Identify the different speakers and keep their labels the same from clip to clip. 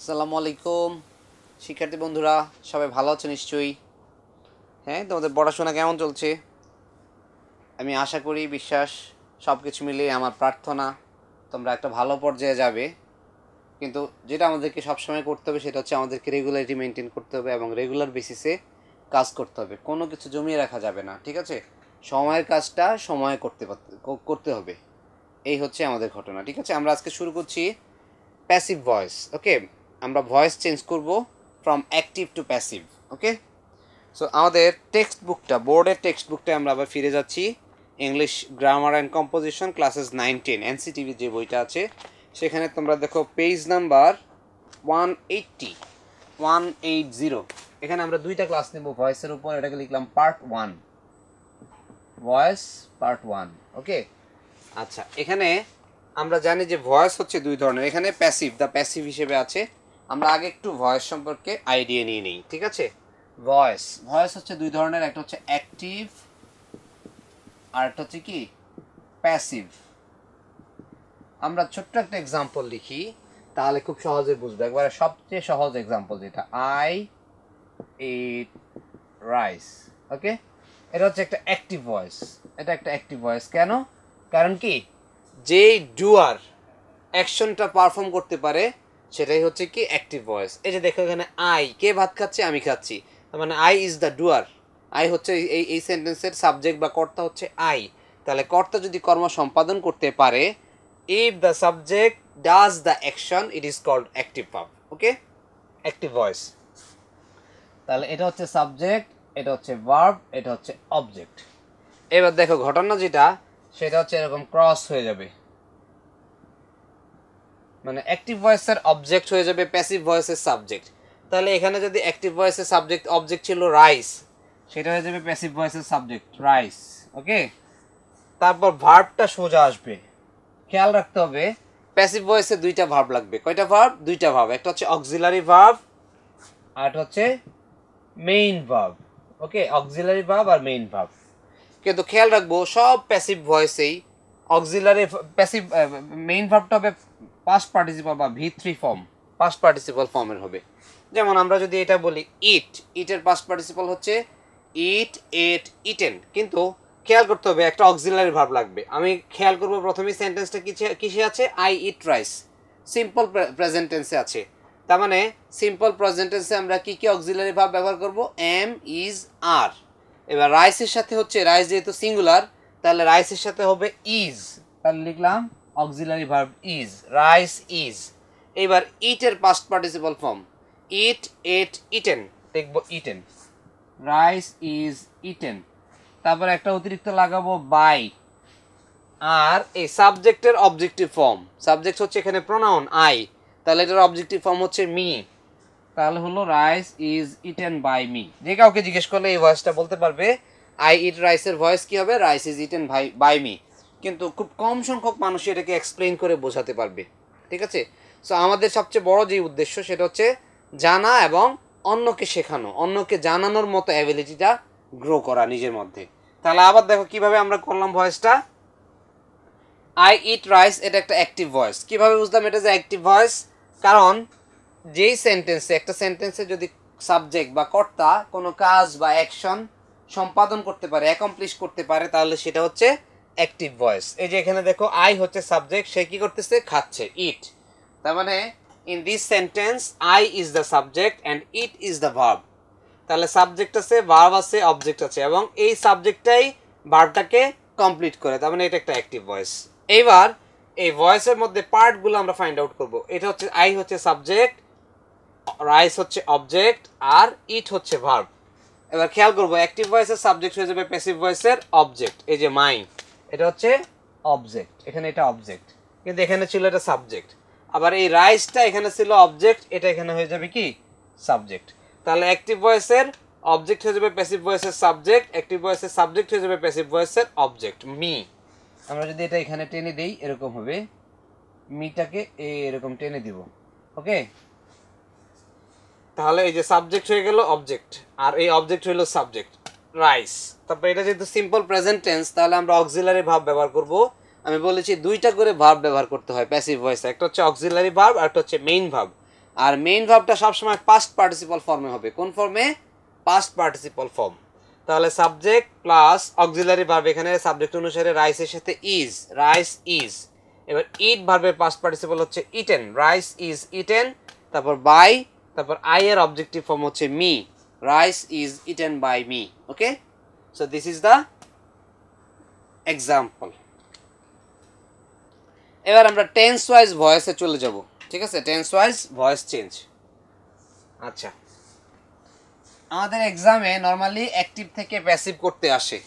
Speaker 1: আসসালামু আলাইকুম শিক্ষার্থী বন্ধুরা, সবাই ভালো আছো নিশ্চয়ই? হ্যাঁ, তোমাদের পড়াশোনা কেমন চলছে? আমি আশা করি, বিশ্বাস, সব কিছু মিলিয়ে আমার প্রার্থনা তোমরা একটা ভালো পর্যায়ে যাবে। কিন্তু যেটা আমাদেরকে সবসময় করতে হবে সেটা হচ্ছে আমাদেরকে রেগুলারিটি মেনটেন করতে হবে এবং রেগুলার বেসিসে কাজ করতে হবে। কোনো কিছু জমিয়ে রাখা যাবে না, ঠিক আছে? সময়ের কাজটা সময়ে করতে হবে। এই হচ্ছে আমাদের ঘটনা, ঠিক আছে? আমরা আজকে শুরু করছি প্যাসিভ ভয়েস। ওকে, আমরা ভয়েস চেঞ্জ করব from active to passive. Okay, so আমাদের টেক্সট বুকটা, বোর্ডের টেক্সট বুকটা আমরা আবার ফিরে যাচ্ছি। English grammar and composition classes 9-10 NCTB যে বইটা আছে সেখানে তোমরা দেখো পেজ নাম্বার 180। এখানে আমরা দুইটা ক্লাস নেব ভয়েসের উপর। এটাকে লিখলাম পার্ট 1, ভয়েস পার্ট 1। ওকে, আচ্ছা, এখানে আমরা জানি যে ভয়েস হচ্ছে দুই ধরনের। এখানে প্যাসিভ, দ্য প্যাসিভ হিসেবে আছে। আমরা আগে একটু ভয়েস সম্পর্কে আইডিয়া নিয়ে নিই, ঠিক আছে? ভয়েস ভয়েস হচ্ছে দুই ধরনের, একটা হচ্ছে অ্যাক্টিভ আর একটা হচ্ছে কি প্যাসিভ। আমরা ছোট্ট একটা এক্সাম্পল লিখি, তাহলে খুব সহজে বুঝবে। একবারে সবচেয়ে সহজ এক্সাম্পল যেটা, আই ইট রাইস। ওকে, এটা হচ্ছে একটা অ্যাক্টিভ ভয়েস। এটা একটা অ্যাক্টিভ ভয়েস কেন? কারণ কি, যেই ডুয়ার অ্যাকশনটা পারফর্ম করতে পারে সেটাই হচ্ছে কি অ্যাক্টিভ ভয়েস। এই যে দেখো এখানে আই, কে ভাত খাচ্ছে? আমি খাচ্ছি। তার মানে আই ইজ দ্য ডুয়ার। আই হচ্ছে এই সেন্টেন্সের সাবজেক্ট বা কর্তা হচ্ছে আই। তাহলে কর্তা যদি কর্ম সম্পাদন করতে পারে, if the subject does the action, it is called active verb. Okay, active voice. তাহলে এটা হচ্ছে সাবজেক্ট, এটা হচ্ছে ভার্ব, এটা হচ্ছে অবজেক্ট। এবার দেখো ঘটনা যেটা, সেটা হচ্ছে এরকম ক্রস হয়ে যাবে, মানে অ্যাক্টিভ ভয়েসের অবজেক্ট হয়ে যাবে প্যাসিভ ভয়েসের সাবজেক্ট। তাহলে এখানে যদি অ্যাক্টিভ ভয়েসের সাবজেক্ট অবজেক্ট ছিল রাইস, সেটা হয়ে যাবে প্যাসিভ ভয়েসের সাবজেক্ট রাইস। ওকে, তারপর ভার্বটা সোজা আসবে। খেয়াল রাখতে হবে প্যাসিভ ভয়েসে দুইটা ভার্ব লাগবে। কয়টা ভার্ব? দুইটা ভার্ব। একটা হচ্ছে অক্সিলারি ভার্ব আর একটা হচ্ছে মেইন ভার্ব। ওকে, অক্সিলারি ভার্ব আর মেইন ভার্ব। কিন্তু খেয়াল রাখবো সব প্যাসিভ ভয়েসেই অক্সিলারি প্যাসিভ মেইন ভার্বটা হবে পাস্ট পার্টিসিপাল বা ভি3 ফর্ম, পাস্ট পার্টিসিপাল ফর্মের হবে। যেমন আমরা যদি এটা বলি ইট, ইটের পাস্ট পার্টিসিপাল হচ্ছে ইট, এট, ইটেন। কিন্তু খেয়াল করতে হবে একটা অক্সিলারি ভার্ব লাগবে। আমি খেয়াল করবো প্রথমেই সেন্টেন্সটা কিসে আছে? I eat rice, simple present টেন্সে আছে। তার মানে সিম্পল প্রেজেন্ট টেন্সে আমরা কি কি অক্সিলারি ভার্ব ব্যবহার করব? এম, ইজ, আর। এবার রাইসের সাথে হচ্ছে, রাইস যেহেতু সিঙ্গুলার, তাহলে রাইসের সাথে হবে ইজ। তাহলে লিখলাম auxiliary verb is, rice is. এবার ইটের পাস্ট পার্টিসিপাল ফর্ম ইট, এট, ইটেন, দেখবো ইটেন, রাইস ইজ ইটেন। তারপর একটা অতিরিক্ত লাগাবো বাই। আর এই সাবজেক্টের অবজেক্টিভ ফর্ম, সাবজেক্ট হচ্ছে এখানে প্রোনাউন আই, তাহলে এটার অবজেক্টিভ ফর্ম হচ্ছে মি। তাহলে হলো rice is eaten by me. যে কাউকে জিজ্ঞেস করলে এই ভয়েসটা বলতে পারবে। আই ইট রাইসের ভয়েস কি হবে? Rice is eaten by me. কিন্তু খুব কম সংখ্যক মানুষ এটাকে এক্সপ্লেইন করে বোঝাতে পারবে, ঠিক আছে? সো আমাদের সবচেয়ে বড় যে উদ্দেশ্য সেটা হচ্ছে জানা এবং অন্যকে শেখানো, অন্যকে জানানোর মতো অ্যাবিলিটিটা গ্রো করা নিজের মধ্যে। তাহলে আবার দেখো কিভাবে আমরা করলাম ভয়েসটা। আই ইট রাইস, এটা একটা অ্যাক্টিভ ভয়েস। কিভাবে বুঝলাম এটা যে অ্যাক্টিভ ভয়েস? কারণ যেই সেন্টেন্সে, একটা সেন্টেন্সে যদি সাবজেক্ট বা কর্তা কোনো কাজ বা অ্যাকশন সম্পাদন করতে পারে, অ্যাকমপ্লিশ করতে পারে, তাহলে সেটা হচ্ছে অ্যাক্টিভ ভয়েস। এই যে এখানে দেখো আই হচ্ছে সাবজেক্ট, সে কি করতেছে? খাচ্ছে, ইট। তার মানে in this sentence I is the subject and it is the verb. তাহলে সাবজেক্ট আছে, ভার্ব আছে, অবজেক্ট আছে, এবং এই সাবজেক্টটাই ভার্বটাকে কমপ্লিট করে। তার মানে এটা একটা অ্যাক্টিভ ভয়েস। এইবার এই ভয়েসের মধ্যে পার্টগুলো আমরা ফাইন্ড আউট করব। এটা হচ্ছে আই হচ্ছে সাবজেক্ট, রাইস হচ্ছে অবজেক্ট, আর ইট হচ্ছে ভার্ব। এবার খেয়াল করবো অ্যাক্টিভ ভয়েসের সাবজেক্ট হয়ে যাবে প্যাসিভ ভয়েসের অবজেক্ট। এই যে মাই, এটা হচ্ছে অবজেক্ট, এখানে এটা অবজেক্ট, কিন্তু এখানে ছিল এটা সাবজেক্ট। আবার এই রাইসটা এখানে ছিল অবজেক্ট, এটা এখানে হয়ে যাবে কি? সাবজেক্ট। তাহলে অ্যাক্টিভ ভয়েসের অবজেক্ট হয়ে যাবে প্যাসিভ ভয়েসের সাবজেক্ট, অ্যাক্টিভ ভয়েসের সাবজেক্ট হয়ে যাবে প্যাসিভ ভয়েসের অবজেক্ট মি। আমরা যদি এটা এখানে টেনে দেই এরকম হবে, মিটাকে এরকম টেনে দিব। ওকে, তাহলে এই যে সাবজেক্ট হয়ে গেল অবজেক্ট, আর এই অবজেক্ট হইল সাবজেক্ট রাইস। তারপর এটা যেহেতু সিম্পল প্রেজেন্ট টেন্স, তাহলে আমরা অক্সিলারি ভার্ব ব্যবহার করব। আমি বলেছি দুইটা করে ভার্ব ব্যবহার করতে হয় প্যাসিভ ভয়েসে, একটা হচ্ছে অক্সিলারি ভার্ব আর একটা হচ্ছে মেইন ভার্ব। আর মেইন ভার্বটা সবসময় পাস্ট পার্টিসিপল ফর্মে হবে। কোন ফর্মে? Past participle form. তাহলে সাবজেক্ট প্লাস অক্সিলারি ভার্ব, এখানে সাবজেক্ট অনুসারে রাইসের সাথে ইজ, রাইস ইজ। এবার ইট ভার্বের পাস্ট পার্টিসিপল হচ্ছে ইটেন, রাইস ইজ ইটেন। তারপর বাই, তারপর আই এর অবজেক্টিভ ফর্ম হচ্ছে me, rice is eaten by me. Okay, so this is the example. এবার আমরা টেন্স ওয়াইজ ভয়েসে চলে যাব। ঠিক আছে, টেন্স ওয়াইজ ভয়েস চেঞ্জ। আচ্ছা, আমাদের এক্সামে নর্মালি অ্যাক্টিভ থেকে প্যাসিভ করতে আসে,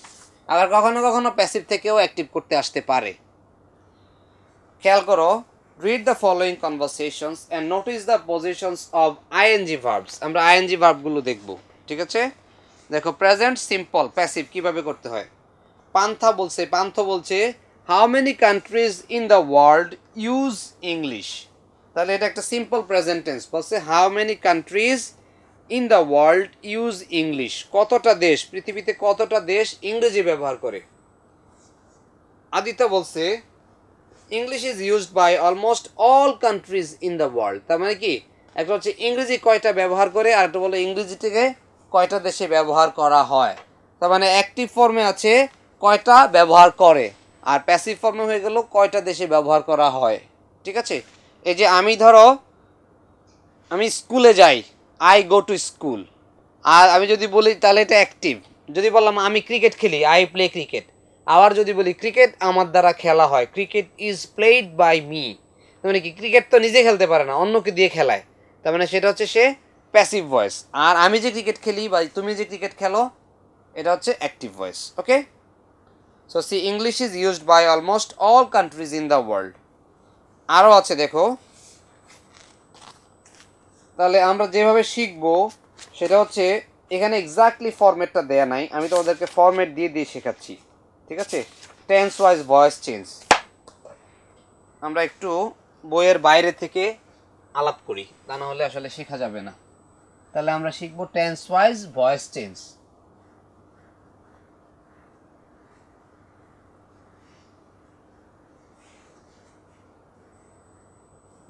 Speaker 1: আবার কখনো কখনো প্যাসিভ থেকেও অ্যাক্টিভ করতে আসতে পারে। খেয়াল করো, read the following conversations and notice the positions of ING verbs. আমরা আইএনজি ভার্বগুলো দেখব। ঠিক আছে, দেখো প্রেজেন্ট সিম্পল প্যাসিভ কিভাবে করতে হয়। পান্থ বলছে how many countries in the world use English. তাহলে এটা একটা সিম্পল প্রেজেন্ট টেন্স, বলছে how many countries in the world use English. কতটা দেশ, পৃথিবীতে কতটা দেশ ইংরেজি ব্যবহার করে। আদিত্য বলছে English is used by almost all countries in the world. তার মানে কি, একটা হচ্ছে ইংরেজি কয়টা ব্যবহার করে, আর একটা বলে ইংরেজি থেকে কয়টা দেশে ব্যবহার করা হয়। তার মানে অ্যাক্টিভ ফর্মে আছে কয়টা ব্যবহার করে, আর প্যাসিভ ফর্মে হয়ে গেল কয়টা দেশে ব্যবহার করা হয়। ঠিক আছে, এই যে আমি ধরো আমি স্কুলে যাই, আই গো টু স্কুল, আর আমি যদি বলি তাহলে এটা অ্যাক্টিভ। যদি বললাম আমি ক্রিকেট খেলি, আই প্লে ক্রিকেট। আবার যদি বলি ক্রিকেট আমার দ্বারা খেলা হয়, cricket is played by me. তার মানে কি, ক্রিকেট তো নিজে খেলতে পারে না, অন্যকে দিয়ে খেলায়। তার মানে সেটা হচ্ছে সে প্যাসিভ ভয়েস। আর আমি যে ক্রিকেট খেলি বা তুমি যে ক্রিকেট খেলো, এটা হচ্ছে active voice. Okay, so see English is used by almost all countries in the world. আরও আছে দেখো, তাহলে আমরা যেভাবে শিখবো সেটা হচ্ছে, এখানে এক্স্যাক্টলি ফরম্যাটটা দেয়া নাই, আমি তোমাদেরকে ফরম্যাট দিয়ে দিয়ে শেখাচ্ছি। ঠিক আছে, টেন্স ওয়াইজ ভয়েস চেঞ্জ। আমরা একটু বইয়ের বাইরে থেকে আলাপ করি, তা না হলে আসলে শেখা যাবে না। তাহলে আমরা শিখবো tense wise voice change.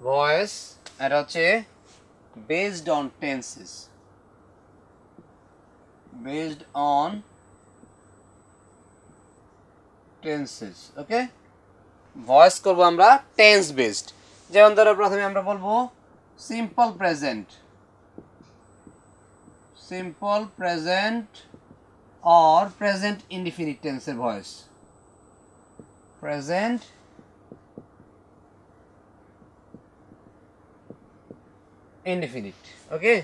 Speaker 1: Voice এটা হচ্ছে based on tenses, based on tenses. Okay, voice করব আমরা টেন্স বেসড। যেমন ধরো প্রথমে আমরা বলবো simple present, simple present or present indefinite টেন্সের ভয়েস, প্রেজেন্ট ইনডিফিনিট। ওকে,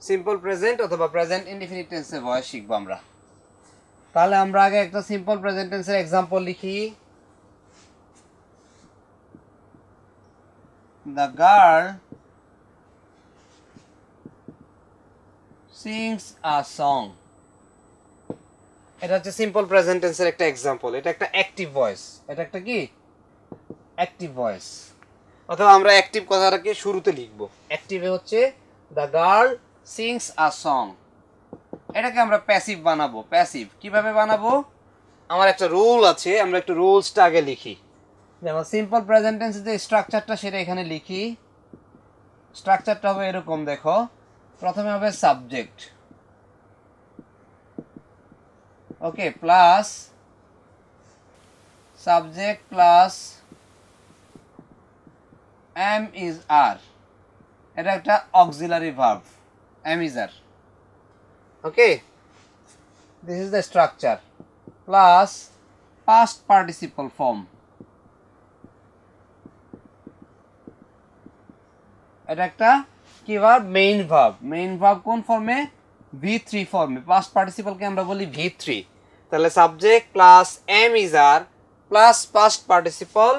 Speaker 1: সিম্পল প্রেজেন্ট অথবা প্রেজেন্ট ইনডিফিনিট টেন্সের ভয়েস শিখবো আমরা। তাহলে আমরা আগে একটা সিম্পল প্রেজেন্ট টেন্সের এক্সাম্পল লিখি। The girl sings a song. এটা হচ্ছে সিম্পল প্রেজেন্ট টেন্সের একটা এক্সাম্পল। এটা একটা অ্যাক্টিভ ভয়েস, এটা একটা কি অ্যাক্টিভ ভয়েস। অথবা আমরা অ্যাক্টিভ কথাটাকে শুরুতে লিখবো। অ্যাক্টিভে হচ্ছে the girl sings a song. এটাকে আমরা প্যাসিভ বানাবো। প্যাসিভ কিভাবে বানাবো, আমার একটা রুল আছে, আমরা একটু রুলসটা আগে লিখি। যেমন সিম্পল প্রেজেন্ট টেন্সের যে স্ট্রাকচারটা সেটা এখানে লিখি। স্ট্রাকচারটা হবে এরকম, দেখো প্রথমে হবে subject, okay, plus subject plus am is are, এটা একটা auxiliary verb, am is are। Okay, this is the structure, plus past participle form, এটা একটা কি verb, main verb. Main verb কোন ফর্মে, V3 ফর্মে। পাস্ট পার্টিসিপলকে আমরা বলি V3। তাহলে subject plus am is are plus past participle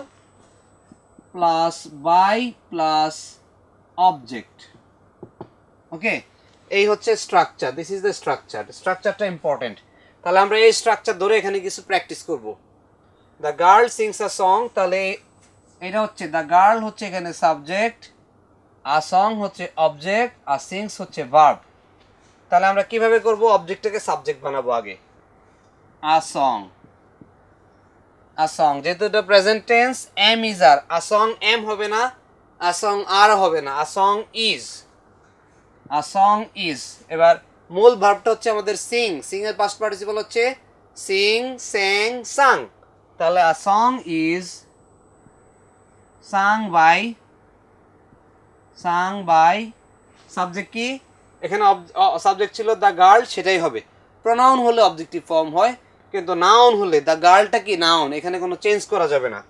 Speaker 1: plus by plus object. Okay, এই হচ্ছে structure. This is the structure. স্ট্রাকচারটা ইম্পর্টেন্ট। তাহলে আমরা এই স্ট্রাকচার ধরে এখানে কিছু প্র্যাকটিস করব। The girl sings a song, তাহলে এটা হচ্ছে দ্য গার্ল হচ্ছে এখানে সাবজেক্ট, আ সং হচ্ছে অবজেক্ট, আর সিংস হচ্ছে ভার্ব। তাহলে আমরা কিভাবে করব, অবজেক্টটাকে সাবজেক্ট বানাবো আগে, আ সং। আ সং যেহেতু এটা present tense, am is are, a song am হবে না, আ সং আর হবে না, a song is, a song is. এবার মূল ভার্বটা হচ্ছে আমাদের সিং, সিং এর পাস্ট পার্টিসিপল হচ্ছে সিং, স্যাং, সাং। তাহলে a song is sung by, sung by, subject কি এখানে সাবজেক্ট ছিল দ্য গার্ল, সেটাই হবে। প্রোনাউন হলে অবজেক্টিভ ফর্ম হয়, কিন্তু নাউন হলে দ্য গার্লটা কি নাউন, এখানে কোনো চেঞ্জ করা যাবে না।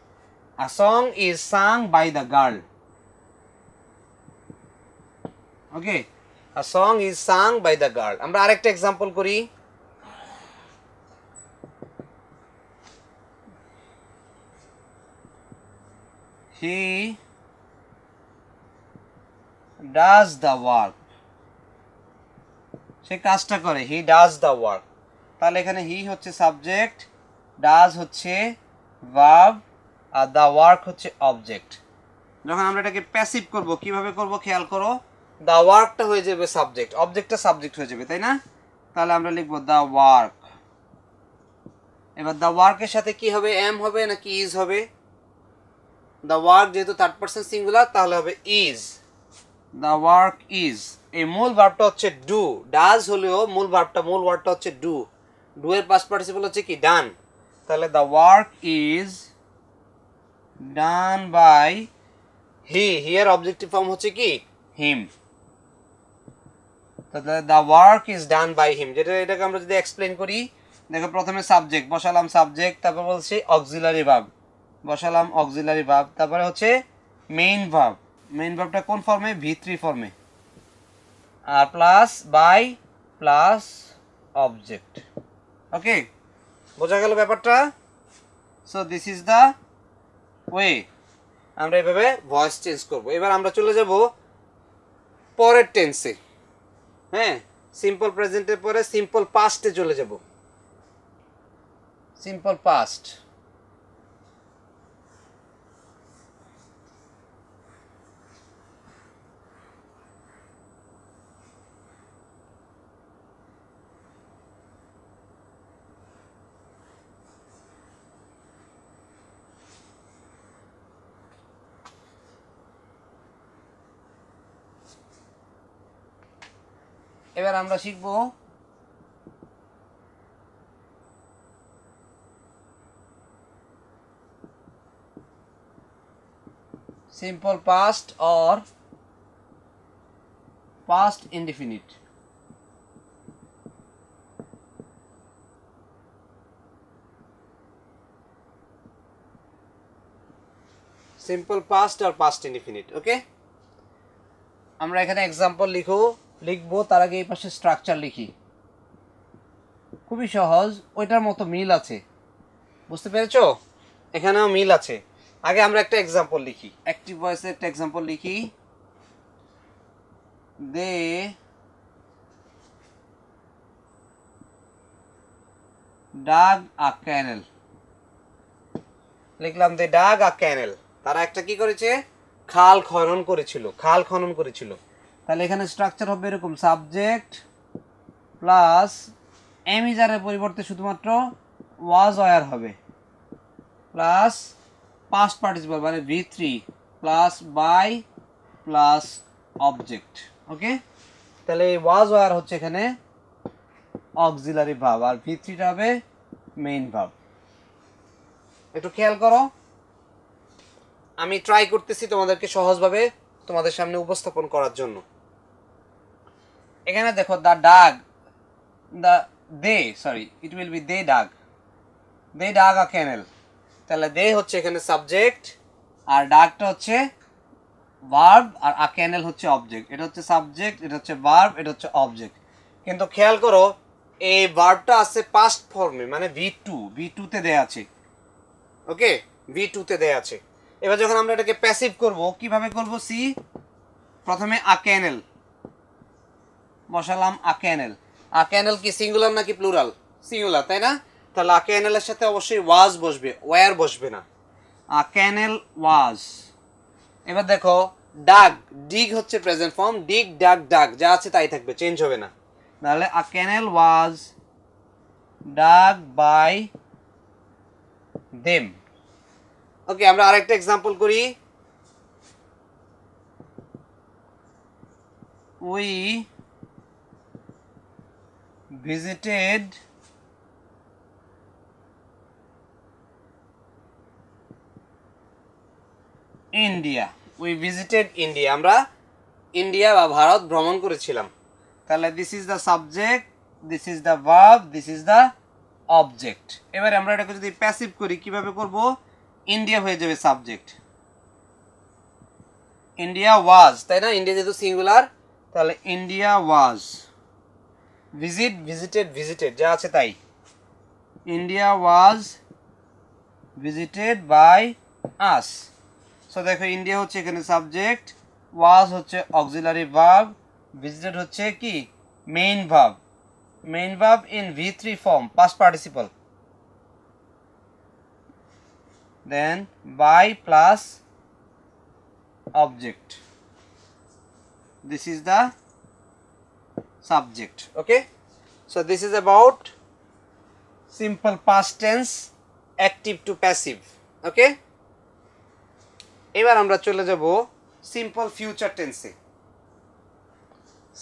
Speaker 1: A song is sung by the girl. Okay, a song is sung by the girl. আমরা আরেকটা এক্সাম্পল করি। হি ডাজ দ্য ওয়ার্ক, সে কাজটা করে, হি ডাজ দ্য ওয়ার্ক। তাহলে এখানে হি হচ্ছে সাবজেক্ট, ডাজ হচ্ছে ভার্ব, আর দ্য ওয়ার্ক হচ্ছে অবজেক্ট। যখন আমরা এটাকে প্যাসিভ করব, কিভাবে করব খেয়াল করো, দ্য ওয়ার্কটা হয়ে যাবে সাবজেক্ট, অবজেক্টটা সাবজেক্ট হয়ে যাবে, তাই না? তাহলে আমরা লিখবো দ্য ওয়ার্ক। এবার দ্য ওয়ার্কের সাথে কি হবে, এম হবে নাকি ইজ হবে? দ্য ওয়ার্ক যেহেতু থার্ড পারসন সিঙ্গুলার, তাহলে হবে ইজ। The work is. এই মূল ভার্বটা হচ্ছে ডু, ডাজ হলেও মূল ভার্বটা, মূল ওয়ার্ডটা হচ্ছে ডু, ডু এর পাস্ট পার্টিসিপল হচ্ছে কি ডান। তাহলে the work is done by he, he এর অবজেক্টিভ ফর্ম হচ্ছে কি হিম। তাহলে the work is done by him, যেটা এটাকে আমরা যদি এক্সপ্লেন করি, দেখো প্রথমে সাবজেক্ট বসালাম, সাবজেক্ট, তারপর বলছি অক্সিলারি ভার্ব, বসালাম অক্সিলারি ভার্ব, তারপরে হচ্ছে মেইন ভার্ব, মেইন ভার্বটা কোন ফর্মে, ভি3 ফর্মে, আর প্লাস বাই প্লাস অবজেক্ট। ওকে, বোঝা গেল ব্যাপারটা? So this is the way আমরা এভাবে ভয়েস চেঞ্জ করব। এবার আমরা চলে যাব পরের টেন্সে। হ্যাঁ, সিম্পল প্রেজেন্টের পরে সিম্পল পাস্টে চলে যাব। সিম্পল পাস্ট, এবার আমরা শিখব simple past or past indefinite. Simple past আর পাস্ট ইনডিফিনিট। ওকে, আমরা এখানে এক্সাম্পল লিখবো, তার আগে এই পাশে স্ট্রাকচার লিখি। খুবই সহজ, ওইটার মতো মিল আছে, বুঝতে পেরেছো? এখানেও মিল আছে। আগে আমরা একটা এক্সাম্পল লিখি, অ্যাক্টিভ ভয়েসের একটা এক্সাম্পল লিখি। দে ডাগ আ ক্যানেল, লিখলাম দে ডাগ আ ক্যানেল। তারা একটা কি করেছে, খাল খনন করেছিল, খাল খনন করেছিল। তাহলে এখানে স্ট্রাকচার হবে এরকম, সাবজেক্ট প্লাস এমিজারের পরিবর্তে শুধুমাত্র ওয়াজ ওয়ার হবে, প্লাস পাস্ট পার্টিসিপল মানে ভি3 প্লাস বাই প্লাস অবজেক্ট। ওকে, তাহলে এই ওয়াজ ওয়ার হচ্ছে এখানে অক্সিলারি ভার্ব, আর ভি3টা হবে মেইন ভার্ব। একটু খেয়াল করো, আমি ট্রাই করতেছি তোমাদেরকে সহজভাবে তোমাদের সামনে উপস্থাপন করার জন্য। এখানে দেখো the dug, the they, sorry it will be they dug, they dug a canal. তাহলে দে হচ্ছে এখানে সাবজেক্ট, আর ডাগটা হচ্ছে ভার্ব, আর আ ক্যানেল হচ্ছে অবজেক্ট। এটা হচ্ছে সাবজেক্ট, এটা হচ্ছে ভার্ব, এটা হচ্ছে অবজেক্ট। কিন্তু খেয়াল করো এই ভার্বটা আছে পাস্ট ফর্মে, মানে ভি2 তে দেয়া আছে। ওকে, ভি2 তে দেয়া আছে। এবার যখন আমরা এটাকে প্যাসিভ করব, কিভাবে করব, সি প্রথমে আ ক্যানেল বসালাম, আ ক্যানেল। আ ক্যানেল কি সিঙ্গুলার নাকি প্লুরাল? সিঙ্গুলার, তাই না? তাহলে আ ক্যানেলের সাথে অবশ্যই ওয়াজ বসবে, ওয়্যার বসবে না। আ ক্যানেল ওয়াজ। এবার দেখো ডাগ, ডিগ হচ্ছে প্রেজেন্ট ফর্ম, ডিগ ডাগ ডাগ যা আছে তাই থাকবে, চেঞ্জ হবে না। তাহলে আ ক্যানেল ওয়াজ ডাগ বাই দেম। ওকে, আমরা আরেকটা এক্সাম্পল করি। We visited India. We visited India, আমরা ইন্ডিয়া বা ভারত ভ্রমণ করেছিলাম। তাহলে this is the subject, this is the verb, this is the object. এবারে আমরা এটাকে যদি প্যাসিভ করি কিভাবে করব, ইন্ডিয়া হয়ে যাবে সাবজেক্ট, ইন্ডিয়া ওয়াজ, তাই না? ইন্ডিয়া যেহেতু সিঙ্গুলার, তাহলে India was. Visit, visited, visited যা আছে তাই, India was visited by us. So দেখো ইন্ডিয়া হচ্ছে এখানে সাবজেক্ট, ওয়াজ হচ্ছে অক্সিলারি ভার্ব, ভিজিটেড হচ্ছে কি main verb, main verb in V3 form, past participle. Then by plus object, this is the subject. Okay, so this is about simple past tense, active to passive. Okay, এবার আমরা চলে যাব simple future টেন্সে।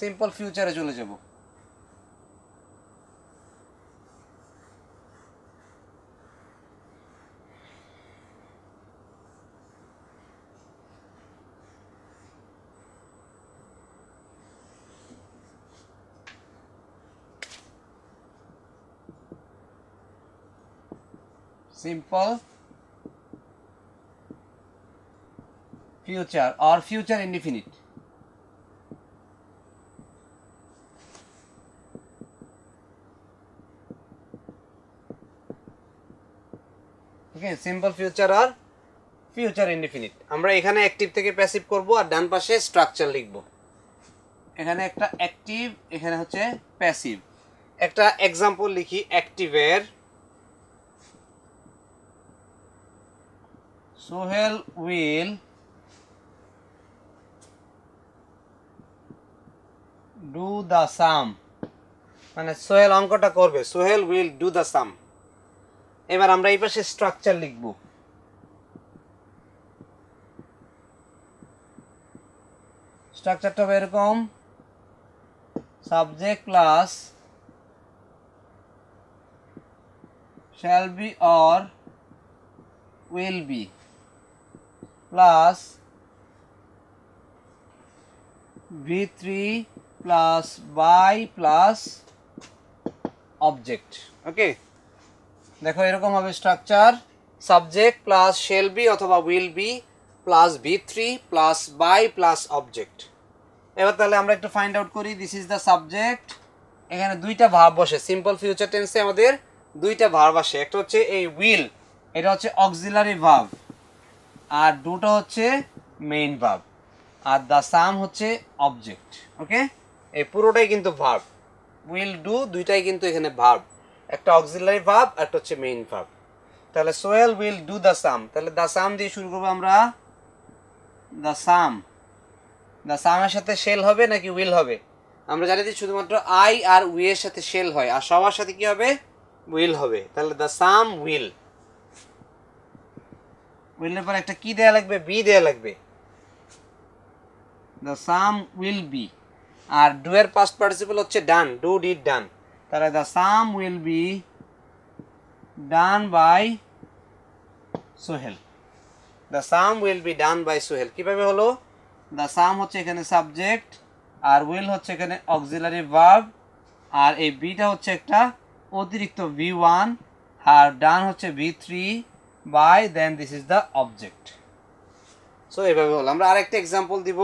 Speaker 1: Simple ফিউচারে চলে যাব। Simple future or future indefinite. Okay, simple future or future indefinite. আমরা এখানে অ্যাক্টিভ থেকে প্যাসিভ করব আর ডান পাশে স্ট্রাকচার লিখব। এখানে একটা অ্যাক্টিভ, এখানে হচ্ছে প্যাসিভ। একটা এক্সাম্পল লিখি অ্যাক্টিভের, সোহেল উইল ডু দ্য সাম, মানে সোহেল অঙ্কটা করবে, সোহেল উইল ডু দ্য সাম। এবার আমরা এই পাশে স্ট্রাকচার লিখব। স্ট্রাকচারটা হবে এরকম, subject plus shall be or will be plus V3 plus by plus object. ওকে, দেখো এরকম হবে structure, subject plus shall be অথবা will be plus V3 plus by plus object. এবার তাহলে আমরা একটু ফাইন্ড আউট করি। দিস ইজ দ্য সাবজেক্ট, এখানে দুইটা ভার্ব বসে। সিম্পল ফিউচার টেন্সে আমাদের দুইটা ভার্ব আসে, একটা হচ্ছে এই উইল, এটা হচ্ছে অক্সিলারি ভার্ব, আর দুটো হচ্ছে মেইন ভার্ব, আর দ্য সাম হচ্ছে অবজেক্ট। ওকে, এই পুরোটাই কিন্তু ভার্ব, উইল ডু দুইটাই কিন্তু এখানে ভার্ব, একটা অক্সিলারি ভার্ব আর একটা হচ্ছে মেইন ভার্ব। তাহলে সোহেল উইল ডু দ্য সাম, তাহলে দ্য সাম দিয়ে শুরু করবো আমরা। দ্য সাম, দ্য সামের সাথে শেল হবে নাকি উইল হবে? আমরা জানি যে শুধুমাত্র আই আর উই এর সাথে শেল হয়, আর সবার সাথে কি হবে? উইল হবে। তাহলে দ্য সাম উইল, উইলের পর একটা কি দেয়া লাগবে? বি দেয়া লাগবে। দ্য সাম উইল বি, আর ডু এর পাস্ট পার্টিসিপল হচ্ছে ডান, ডু ডিড ডান। তাহলে the sum will be done by Sohel, the sum will be done by Sohel. কিভাবে হলো? দ্য সাম হচ্ছে এখানে সাবজেক্ট, আর উইল হচ্ছে এখানে অক্সিলারি ভার্ব, আর এই বিটা হচ্ছে একটা অতিরিক্ত V1, আর ডান হচ্ছে V3 by, then this is the object. So এভাবে হলো। আমরা আরেকটা এক্সাম্পল দিব।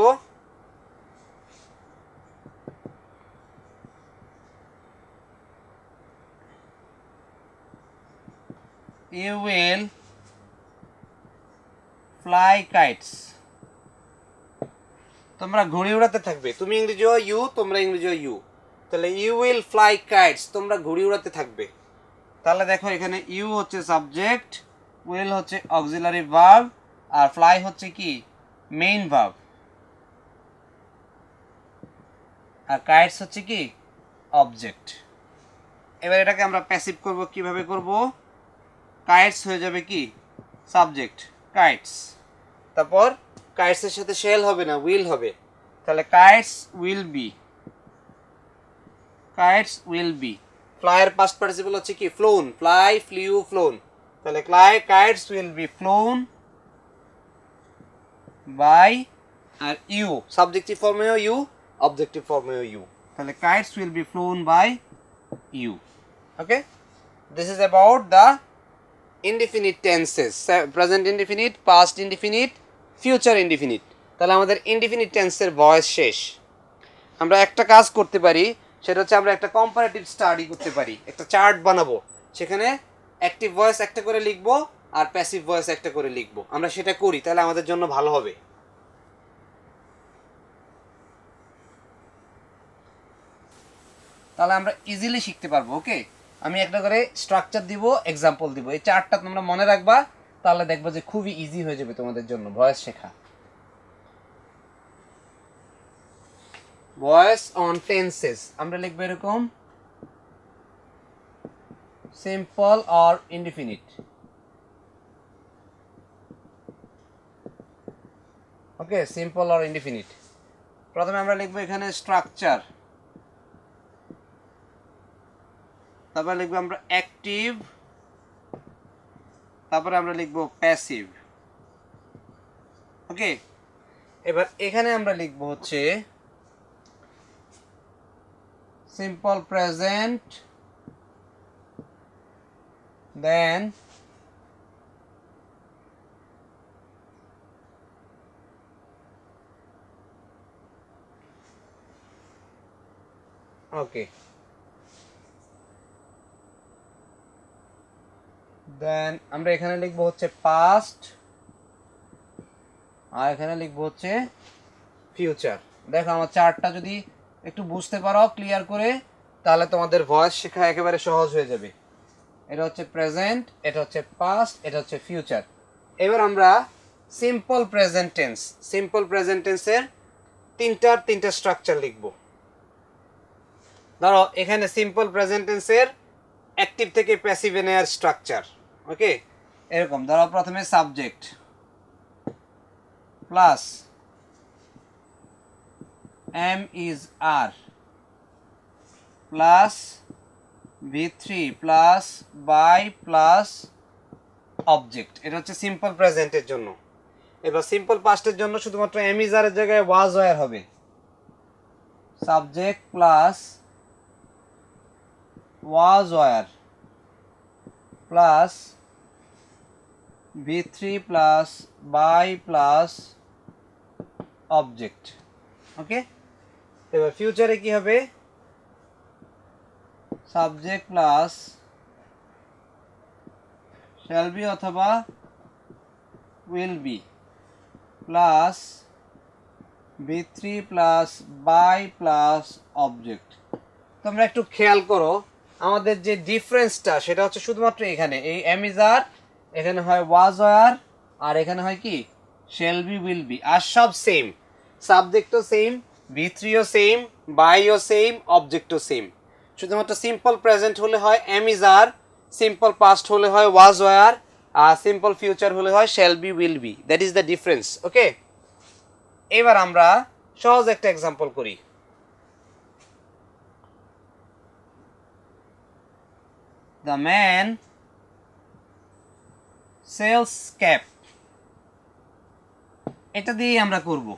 Speaker 1: You will fly kites, তোমরা ঘুড়ি উড়াতে থাকবে। তুমি ইংরেজিও ইউ, তোমরা ইংরেজিও ইউ, তাহলে ইউ উইল ফ্লাই কাইটস, তোমরা ঘুড়ি উড়াতে থাকবে। তাহলে দেখো এখানে ইউ হচ্ছে সাবজেক্ট, উইল হচ্ছে অক্সিলারি ভার্ব, আর ফ্লাই হচ্ছে কি মেইন ভার্ব, আর কাইটস হচ্ছে কি অবজেক্ট। এবার এটাকে আমরা প্যাসিভ করব। কিভাবে করব? কাইটস হয়ে যাবে কি সাবজেক্ট কাইটস, তারপর কাইটসের সাথে শেল হবে না, উইল হবে। তাহলে kites will be, kites will be, fly এর past participle হচ্ছে কি flown, fly, flew, flown, তাহলে kites will be flown by আর you, সাবজেক্টিভ ফর্মেও you, অবজেক্টিভ ফর্মেও you, তাহলে kites will be flown by you. Okay, this is about the indefinite tenses, present indefinite, past indefinite, future indefinite. তাহলে আমাদের indefinite টেন্সের voice শেষ। আমরা একটা কাজ করতে পারি, সেটা হচ্ছে আমরা একটা কম্পারেটিভ স্টাডি করতে পারি, একটা চার্ট বানাবো, সেখানে অ্যাক্টিভ ভয়েস একটা করে লিখবো আর প্যাসিভ ভয়েস একটা করে লিখবো। আমরা সেটা করি, তাহলে আমাদের জন্য ভালো হবে। তাহলে আমরা ইজিলি শিখতে পারবো। ওকে, আমি একটা করে স্ট্রাকচার দিব, এক্সাম্পল দিব, এই চারটা তোমরা মনে রাখবা, তাহলে দেখবা যে খুবই ইজি হয়ে যাবে তোমাদের জন্য ভয়েস শেখা। ভয়েস অন টেন্সেস আমরা লিখবো এরকম, simple or indefinite. Okay, simple or indefinite. প্রথমে আমরা লিখবো এখানে স্ট্রাকচার, তারপরে লিখবো আমরা অ্যাক্টিভ, তারপরে আমরা লিখবো প্যাসিভ। ওকে, এবার এখানে আমরা লিখবো হচ্ছে সিম্পল প্রেজেন্ট, দেন ওকে, দেন আমরা এখানে লিখবো হচ্ছে পাস্ট, আর এখানে লিখবো হচ্ছে ফিউচার। দেখো আমার চার্টটা যদি একটু বুঝতে পারো ক্লিয়ার করে, তাহলে তোমাদের ভয়েস শেখা একেবারে সহজ হয়ে যাবে। এটা হচ্ছে প্রেজেন্ট, এটা হচ্ছে পাস্ট, এটা হচ্ছে ফিউচার। এবার আমরা simple present tense, simple present টেন্সের তিনটা স্ট্রাকচার লিখব। ধরো এখানে সিম্পল প্রেজেন্ট টেন্সের অ্যাক্টিভ থেকে প্যাসিভে নেয়ার স্ট্রাকচার। ওকে, এরকম ধরো প্রথমে subject plus am is are plus v3 plus by plus object. এটা হচ্ছে সিম্পল প্রেজেন্টের জন্য। এবার সিম্পল পাস্টের জন্য শুধুমাত্র am is are এর জায়গায় was were হবে, subject plus was were plus v3 plus by plus object. Okay, এবার ফিউচারে কি হবে, সাবজেক্ট প্লাস শ্যাল বি অথবা will be plus v3 plus by plus object. তোমরা একটু খেয়াল করো, আমাদের যে ডিফারেন্সটা সেটা হচ্ছে শুধুমাত্র এখানে, এই am is are এখানে হয় was were, আর এখানে হয় কি শ্যাল বি উইল বি, আর সব সেম, সাবজেক্টও সেম, v3 ও সেম, বাই ও সেম, অবজেক্টও সেম। শুধুমাত্র সিম্পল প্রেজেন্ট হলে হয় am is are, simple past হলে হয় was were, আর সিম্পল ফিউচার হলে হয় shall be will be. That is the difference. Okay, এবার আমরা সহজ একটা এক্সাম্পল করি। The man sells cap, এটা দিয়েই আমরা করব।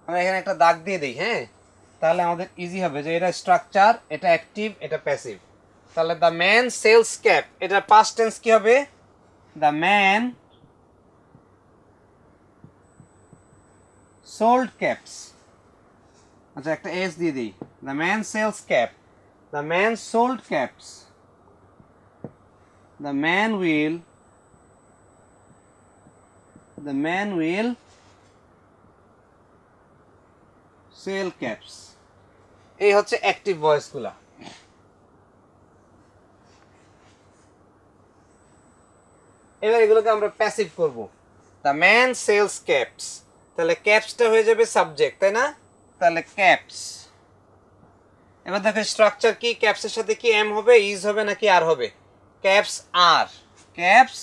Speaker 1: আমরা এখানে একটা দাগ দিয়ে দিই, হ্যাঁ, তাহলে আমাদের ইজি হবে যে এটা স্ট্রাকচার, এটা অ্যাক্টিভ, এটা প্যাসিভ। তাহলে দ্য ম্যান সেলস ক্যাপ, এটার পাস্ট টেন্স কি হবে, দ্য ম্যান সোল্ড ক্যাপস। আচ্ছা, একটা এস দিয়ে দিই, the man sells cap, the man sold caps, the man will, the man will sell caps। এই হচ্ছে অ্যাক্টিভ ভয়েসগুলা। এবার এগুলোকে আমরা প্যাসিভ করব। দ্য ম্যান সেলস ক্যাপস, তাহলে ক্যাপসটা হয়ে যাবে সাবজেক্ট, তাই না? তাহলে ক্যাপস। এবার দেখো স্ট্রাকচার কি, ক্যাপসের সাথে কি এম হবে, ইজ হবে নাকি আর হবে? Caps are, caps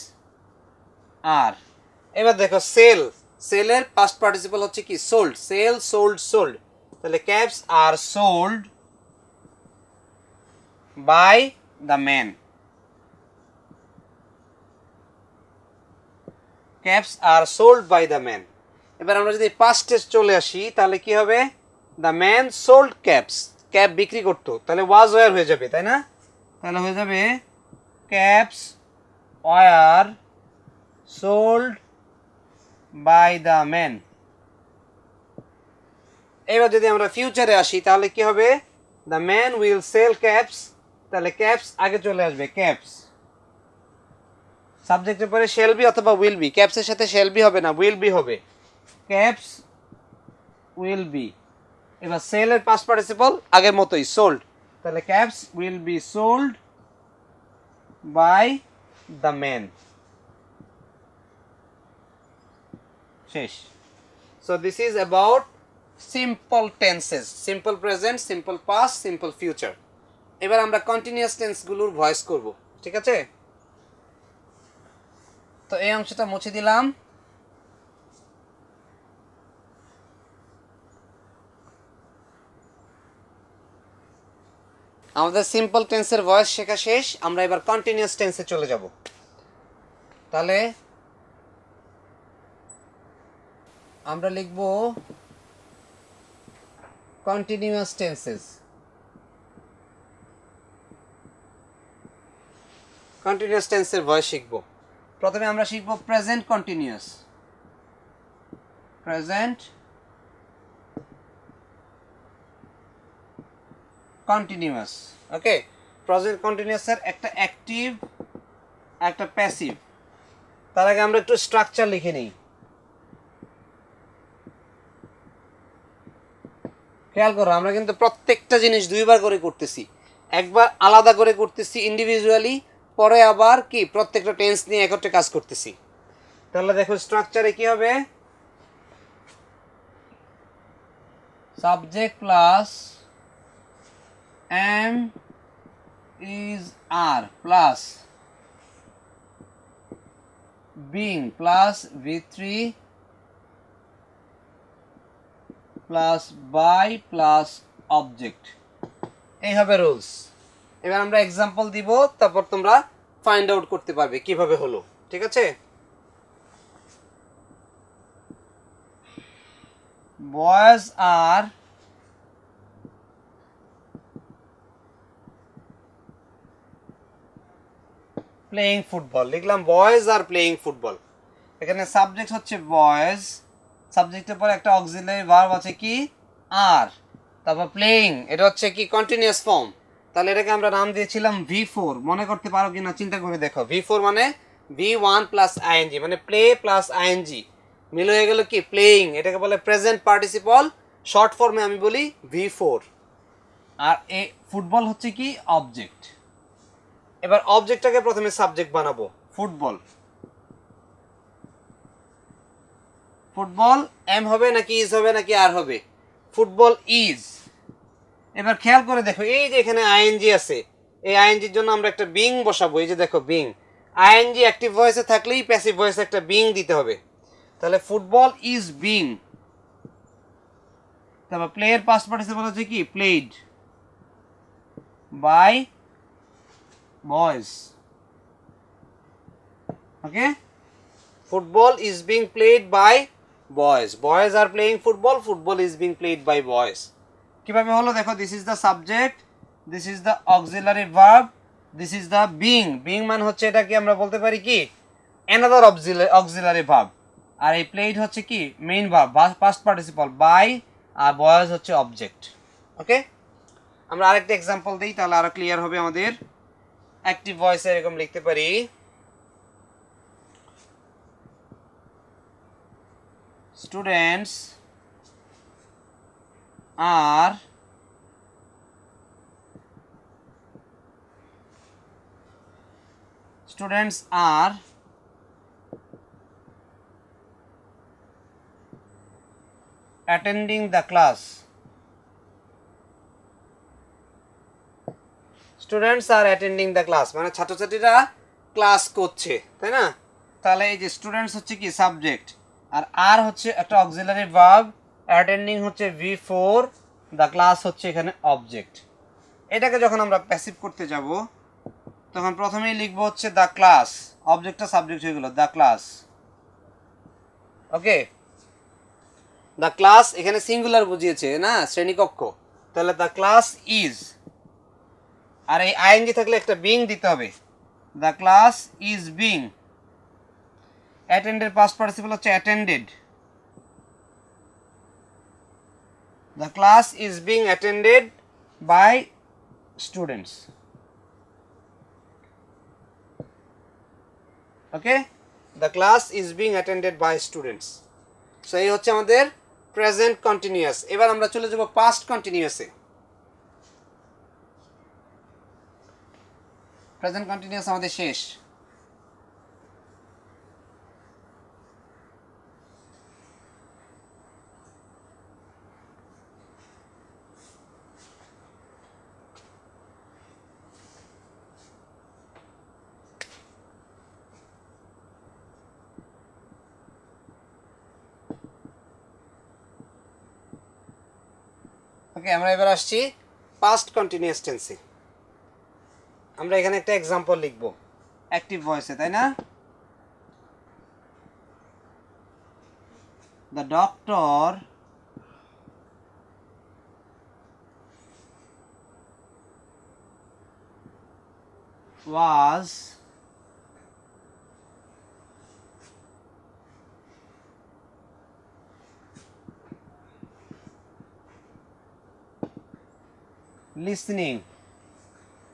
Speaker 1: are. এবার দেখো সেল, সেলের পাস্ট পার্টিসিপল হচ্ছে কি সোল্ড, সেল সোল্ড সোল্ড, তাহলে caps are sold by the man, caps are sold by the man. এবার আমরা যদি পাস্ট টেন্স চলে আসি তাহলে কি হবে, the man sold caps, cap বিক্রি করতো, তাহলে ওয়াজ ওয়ার হয়ে যাবে তাই না, তাহলে হয়ে যাবে caps were sold by the man. এবার যদি আমরা ফিউচারে আসি তাহলে কি হবে, the man will sell caps, তাহলে ক্যাপস আগে চলে আসবে, ক্যাপস সাবজেক্টের পরে শেল বি অথবা উইল বি, ক্যাপসের সাথে শেল বি হবে না, উইল বি হবে, ক্যাপস উইল বি। এবার সেলের পাস্ট পার্টিসিপল আগের মতোই সোল্ড, তাহলে caps will be sold by the man, শেষ। So this is about simple tenses, simple present, simple past, simple future. এবার আমরা কন্টিনিউয়াস টেন্সগুলোর ভয়েস করব, ঠিক আছে। তো এই অংশটা মুছে দিলাম। আমাদের সিম্পল টেন্সের ভয়েস শেখা শেষ, আমরা এবার কন্টিনিউয়াস টেন্সে চলে যাব। তাহলে আমরা লিখব কন্টিনিউয়াস টেন্সেস। কন্টিনিউয়াস টেন্সের ভয়েস শিখব। প্রথমে আমরা শিখব প্রেজেন্ট কন্টিনিউয়াস, প্রেজেন্ট কন্টিনিউয়াস। ওকে, প্রেজেন্ট কন্টিনিউয়াসের একটা অ্যাক্টিভ একটা প্যাসিভ। তার আগে আমরা একটু স্ট্রাকচার লিখে নিই। খেয়াল করো, আমরা কিন্তু প্রত্যেকটা জিনিস দুইবার করে করতেছি, একবার আলাদা করে করতেছি ইন্ডিভিজুয়ালি, পরে আবার কি প্রত্যেকটা টেন্স নিয়ে একত্রে কাজ করতেছি। তাহলে দেখো স্ট্রাকচারে কি হবে, subject plus am is are plus being plus V3 plus by plus object, এই হবে রুলস। এবার আমরা এক্সাম্পল দিব, তারপর তোমরা ফাইন্ড আউট করতে পারবে কিভাবে হলো, ঠিক আছে। বয়েজ আর প্লেয়িং ফুটবল, লিখলাম বয়েজ আর প্লেয়িং ফুটবল। এখানে সাবজেক্ট হচ্ছে বয়েজ, সাবজেক্টের পর একটা অক্সিলারি ভার্ব আছে কি আর, তারপর প্লেয়িং, এটা হচ্ছে কি কন্টিনিউয়াস ফর্ম। তাহলে এটাকে আমরা নাম দিয়েছিলাম V4, মনে করতে পারো কিনা চিন্তা করে দেখো। V4 মানে V1 প্লাস আইএনজি, মানে প্লে প্লাস আইএনজি মিল হয়ে গেল কি প্লেয়িং, এটাকে বলে প্রেজেন্ট পার্টিসিপল, শর্ট ফর্মে আমি বলি V4। আর এ ফুটবল হচ্ছে কি অবজেক্ট। এবার অবজেক্টটাকে প্রথমে সাবজেক্ট বানাবো, ফুটবল, ফুটবল এম হবে নাকি ইজ হবে নাকি আর হবে, ফুটবল ইজ। এবার খেয়াল করে দেখো, এই যে এখানে আইএনজি আছে, এই আইএনজির জন্য আমরা একটা বিং বসাবো, এই যে দেখো বিং, আইএনজি অ্যাক্টিভ ভয়েসে থাকলেই প্যাসিভ ভয়েসে একটা বিং দিতে হবে। তাহলে ফুটবল ইজ বিং, তারপর প্লেয়ার পাস্ট পার্টিসিপল হচ্ছে কি played by boys. Okay, football is being played by boys, boys are playing football, football is being played by boys। কিভাবে হলো দেখো, this is the subject, this is the auxiliary verb, this is the being, being মানে হচ্ছে এটা কি আমরা বলতে পারি কি another auxiliary verb, আর এই played হচ্ছে কি main verb past participle, by আর boys হচ্ছে object। ওকে, আমরা আরেকটা एग्जांपल দেই তাহলে আরো ক্লিয়ার হবে আমাদের। অ্যাক্টিভ ভয়েসে এরকম লিখতে পারি, students are attending the class, students are attending the class মানে ছাত্রছাত্রীরা ক্লাস করছে, তাই না। তাহলে এই যে স্টুডেন্টস হচ্ছে কি সাবজেক্ট, আর আর হচ্ছে একটা অক্সিলারি ভার্ব, অ্যাটেন্ডিং হচ্ছে V4, দ্য ক্লাস হচ্ছে এখানে অবজেক্ট। এটাকে যখন আমরা প্যাসিভ করতে যাব তখন প্রথমেই লিখবো হচ্ছে দ্য ক্লাস, অবজেক্টটা সাবজেক্ট হয়ে গেল the class. Okay, the class এখানে সিঙ্গুলার বুঝিয়েছে না, শ্রেণীকক্ষ, তাহলে দ্য ক্লাস ইজ, আর এই আইএনজি থাকলে একটা বিং দিতে হবে, দ্য ক্লাস ইজ বিং। অ্যাটেন্ডের পাস্ট পার্টিসিপল হচ্ছে attended, the class is being attended by students. Okay, the class is being attended by students. So এই হচ্ছে আমাদের প্রেজেন্ট কন্টিনিউয়াস। এবার আমরা চলে যাব পাস্ট কন্টিনিউয়াসে। প্রেজেন্ট কন্টিনিউয়াস আমাদের শেষ। ওকে, আমরা এবার আসছি পাস্ট কন্টিনিউয়াস টেন্সে। আমরা এখানে একটা এক্সাম্পল লিখব অ্যাক্টিভ ভয়েসে, তাই না? The doctor was listening.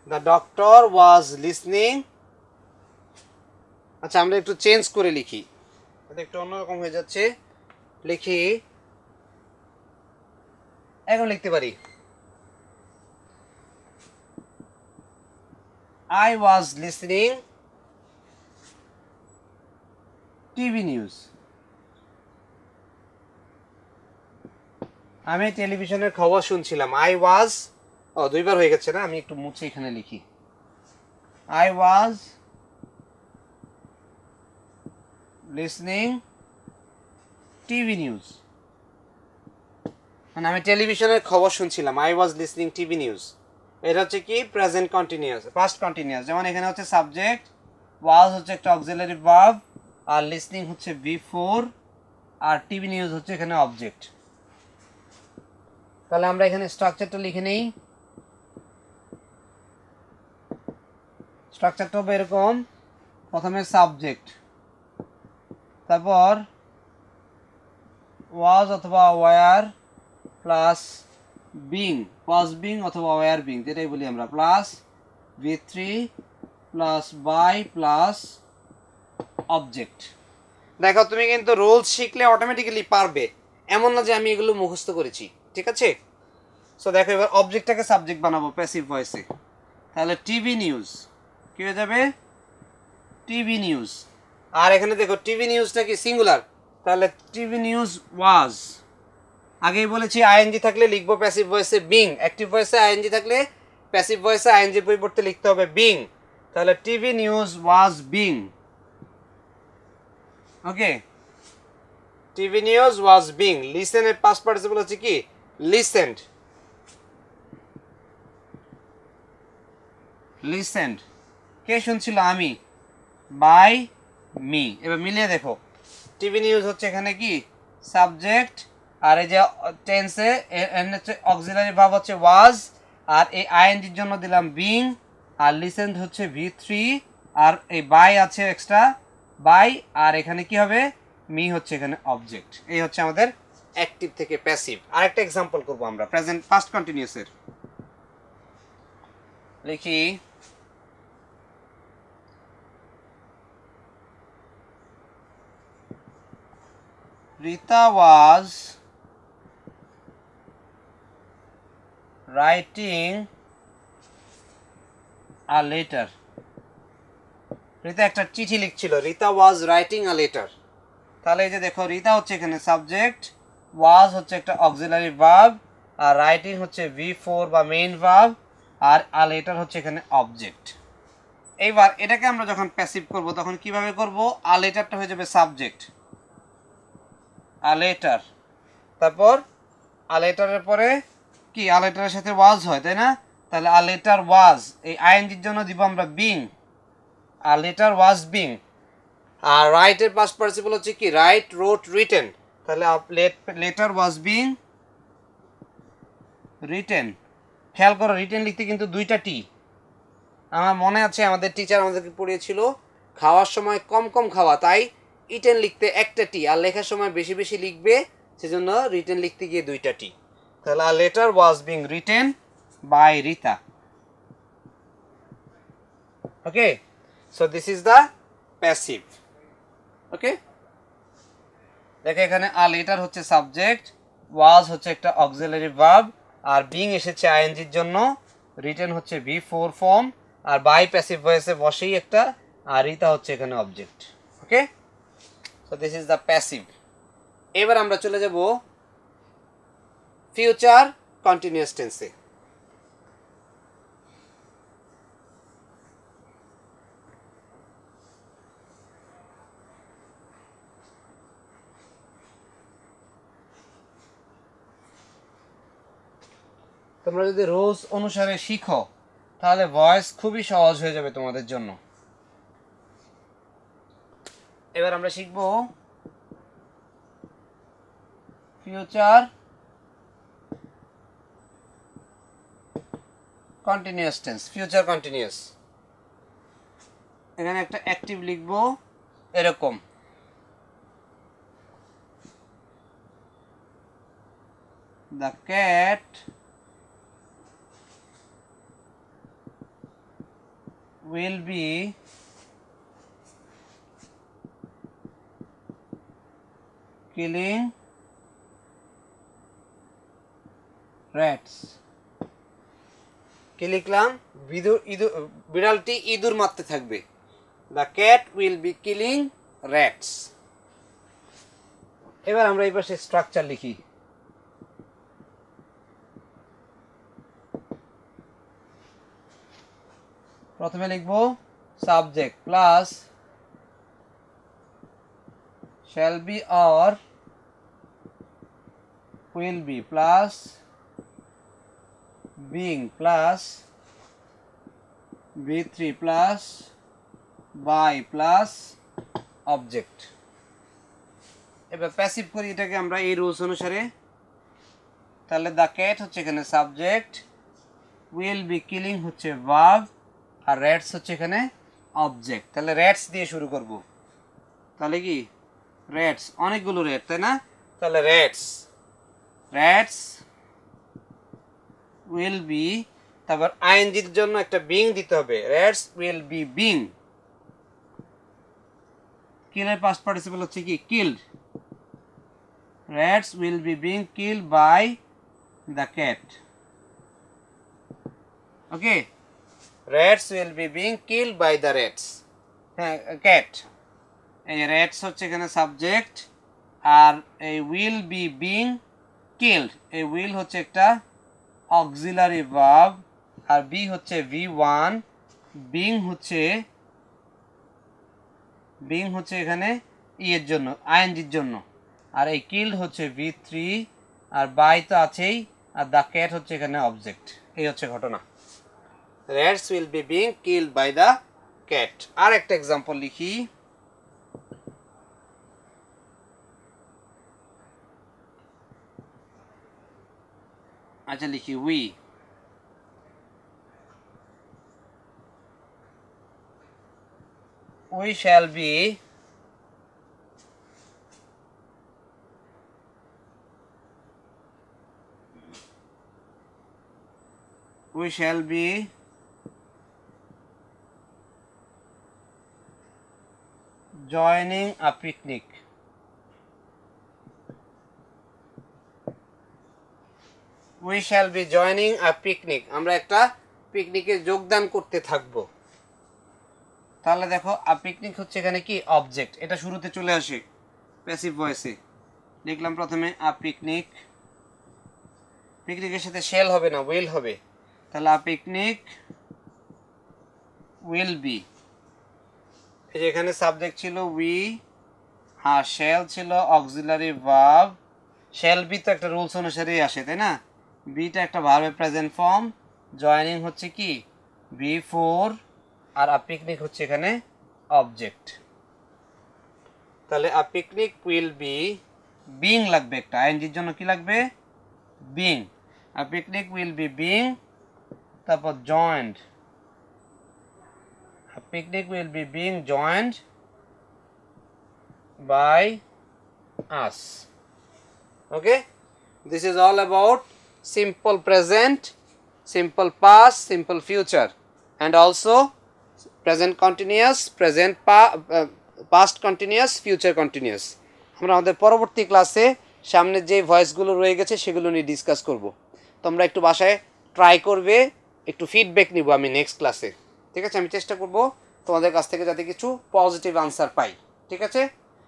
Speaker 1: The doctor was listening. আচ্ছা, আমরা একটু চেঞ্জ করে লিখি, এটা একটু অন্যরকম হয়ে যাচ্ছে। লিখি, এখন লিখতে পারি I was listening TV news. আমি টেলিভিশনের খবর শুনছিলাম। I was, দুইবার হয়ে গেছে না, আমি একটু মুছে এখানে লিখি I was listening TV news, মানে আমি টেলিভিশনের খবর শুনছিলাম। I was listening TV news। এটা হচ্ছে কি প্রেজেন্ট কন্টিনিউয়াস, পাস্ট কন্টিনিউয়াস। যেমন এখানে হচ্ছে সাবজেক্ট, ওয়াজ হচ্ছে একটা অক্সিলারি ভার্ব, আর লিসনিং হচ্ছে V4, আর টিভি নিউজ হচ্ছে এখানে অবজেক্ট। তাহলে আমরা এখানে স্ট্রাকচারটা লিখে নেই। স্ট্রাকচারটা হবে এরকম, প্রথমে সাবজেক্ট, তারপর ওয়াজ অথবা were plus being, was being অথবা ওয়ার বিং, যেটাই বলি আমরা, plus V3 plus by plus object. দেখো, তুমি কিন্তু রুলস শিখলে অটোমেটিক্যালি পারবে, এমন না যে আমি এগুলো মুখস্থ করেছি, ঠিক আছে? সো দেখো, এবার অবজেক্টটাকে সাবজেক্ট বানাবো প্যাসিভ ভয়েসে। তাহলে টিভি নিউজ কি হয়ে যাবে? TV news. আর এখানে দেখো টিভি নিউজটা কি সিঙ্গুলার, তাহলে টিভি নিউজ ওয়াজ। আগেই বলেছি আইএনজি থাকলে লিখবো প্যাসিভ ভয়েসে বিং, অ্যাক্টিভ ভয়েসে আইএনজি থাকলে প্যাসিভ ভয়েসে আইএনজি পরিবর্তে লিখতে হবে বিং। তাহলে TV news was being. Okay, TV news was being. লিসেনের পাস্ট পার্টিসিপল হচ্ছে কি লিসেন্ড, লিসেন্ড। কে শুনছিল? আমি, বাই মি। এবার মিলিয়ে দেখো, টিভি নিউজ হচ্ছে এখানে কি সাবজেক্ট, আর এই যে টেন্সে হচ্ছে অক্সিলারি ভার্ব হচ্ছে ওয়াজ, আর এই আইএনজির জন্য দিলাম বিং, আর লিসেন্ড হচ্ছে V3, আর এই বাই আছে এক্সট্রা বাই, আর এখানে কি হবে মি হচ্ছে এখানে অবজেক্ট। এই হচ্ছে আমাদের অ্যাক্টিভ থেকে প্যাসিভ। আরেকটা এক্সাম্পল করবো আমরা প্রেজেন্ট পাস্ট কন্টিনিউয়াসের। লিখি, Rita was writing a letter. Rita একটা চিঠি লিখছিল। Rita was writing a letter. তাহলে এই যে দেখো, রিতা হচ্ছে এখানে সাবজেক্ট, ওয়াজ হচ্ছে একটা অক্সিলারি ভার্ব, আর রাইটিং হচ্ছে V4 বা মেইন ভার্ব, আর আ লেটার হচ্ছে এখানে অবজেক্ট। এইবার এটাকে আমরা যখন প্যাসিভ করব তখন কিভাবে করব? আ লেটারটা হয়ে যাবে সাবজেক্ট, আ লেটার, তারপর আ লেটারের পরে কি আ লেটারের সাথে ওয়াজ হয়, তাই না? তাহলে আ লেটার ওয়াজ, এই আইএনজির জন্য দিব আমরা being, a letter was being. আর রাইটের পাস্ট পার্টিসিপল হচ্ছে কি রাইট, রোট, রিটেন। তাহলে লেটার ওয়াজ বিং রিটেন। খেয়াল করো রিটেন লিখতে কিন্তু দুইটা টি। আমার মনে আছে আমাদের টিচার আমাদেরকে পড়িয়েছিল খাওয়ার সময় কম কম খাওয়া, তাই ইটেন লিখতে একটা টি, আর লেখার সময় বেশি বেশি লিখবে, সেজন্য রিটেন লিখতে গিয়ে দুইটা টি। তাহলে a letter was being written by Rita. Okay, so this is the passive. Okay, দেখো এখানে আ লেটার হচ্ছে সাবজেক্ট, ওয়াজ হচ্ছে একটা অক্সিলারি ভার্ব, আর বিং এসেছে আইএনজির জন্য, রিটেন হচ্ছে ভি ফোর ফর্ম, আর বাই প্যাসিভ ভয়েসে বসেই একটা, আর রিতা হচ্ছে এখানে object. Okay, so this is the passive. এবার আমরা চলে যাব ফিউচার কন্টিনিউয়াস টেন্সে। তোমরা যদি রোজ অনুসারে শিখো তাহলে ভয়েস খুবই সহজ হয়ে যাবে তোমাদের জন্য। এবার আমরা শিখব future continuous tense. Future continuous, এখানে একটা অ্যাক্টিভ লিখব এরকম, the cat will be killing rats. কি লিখলাম? বিড়ালটি ইঁদুর মারতে থাকবে। The cat will be killing rats. এবার আমরা এই পাশে স্ট্রাকচার লিখি। প্রথমে লিখব subject plus shall be or will be plus being plus V3 plus by plus object. এবার প্যাসিভ করি এটাকে আমরা এই রুলস অনুসারে। তাহলে দ্য ক্যাট হচ্ছে এখানে সাবজেক্ট, উইল বি কিলিং হচ্ছে ভার্ব, আর র্যাটস হচ্ছে এখানে অবজেক্ট। তাহলে র্যাটস দিয়ে শুরু করব। তাহলে কি র্যাটস, অনেকগুলো র্যাট, তাই না? তাহলে র্যাটস উইল বি, তারপর আইএনজির জন্য একটা বিং দিতে হবে, র্যাটস উইল বি বিং। কিলের পাস্ট পার্টিসিপল হচ্ছে কি killed, rats will be being killed by the cat. Okay, rats will be being killed by the rats, হ্যাঁ cat। এই rats হচ্ছে এখানে সাবজেক্ট, আর এই will be being killed, এই will হচ্ছে একটা অক্সিলারি ভার্ব, আর বি হচ্ছে V1, being হচ্ছে এখানে এর জন্য আইএনজির জন্য, আর এই কিল্ড হচ্ছে V3, আর বাই তো আছেই, আর দ্য ক্যাট হচ্ছে এখানে অবজেক্ট। এই হচ্ছে ঘটনা। Rats will be being killed by the cat. আর একটা এক্সাম্পল লিখি। আচ্ছা লিখি we shall be joining a picnic. We shall be joining a picnic. আমরা একটা পিকনিকে যোগদান করতে থাকব। তাহলে দেখো আ পিকনিক হচ্ছে এখানে কি অবজেক্ট, এটা শুরুতে চলে আসে প্যাসিভ ভয়েসে। লিখলাম প্রথমে আ পিকনিক, পিকনিকের সাথে শেল হবে না, উইল হবে। তাহলে আ পিকনিক উইল বি, এই যে এখানে সাবজেক্ট ছিল উই, হ্যাঁ শেল ছিল অক্সিলারি ভার্ব, শেল বি তো একটা রুলস অনুসারেই আসে তাই না, বিটা একটা ভার্বের প্রেজেন্ট ফর্ম, জয়নিং হচ্ছে কি বি ফোর, আর আ পিকনিক হচ্ছে এখানে অবজেক্ট। তাহলে a picnic will be, being লাগবে একটা, আইএনজির জন্য কি লাগবে being, a picnic will be being, তারপর joined, a picnic will be being joined by us. Okay, this is all about simple present, simple past, simple future, and also present continuous, past continuous, future continuous. আমরা আমাদের পরবর্তী ক্লাসে সামনে যে ভয়েসগুলো রয়ে গেছে সেগুলো নিয়ে ডিসকাস করব। তোমরা একটু বাসায় ট্রাই করবে, একটু ফিডব্যাক নিব আমি নেক্সট ক্লাসে। ঠিক আছে, আমি চেষ্টা করব তোমাদের কাছ থেকে যাতে কিছু পজিটিভ আনসার পাই। ঠিক আছে,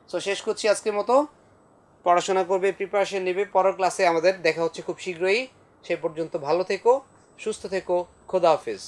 Speaker 1: সো শেষ করছি আজকের মতো। পড়াশোনা করবে, প্রিপারেশন নেবে, পরের ক্লাসে আমাদের দেখা হচ্ছে খুব শীঘ্রই। সে পর্যন্ত ভালো থেকো, সুস্থ থেকো, খোদা হাফেজ।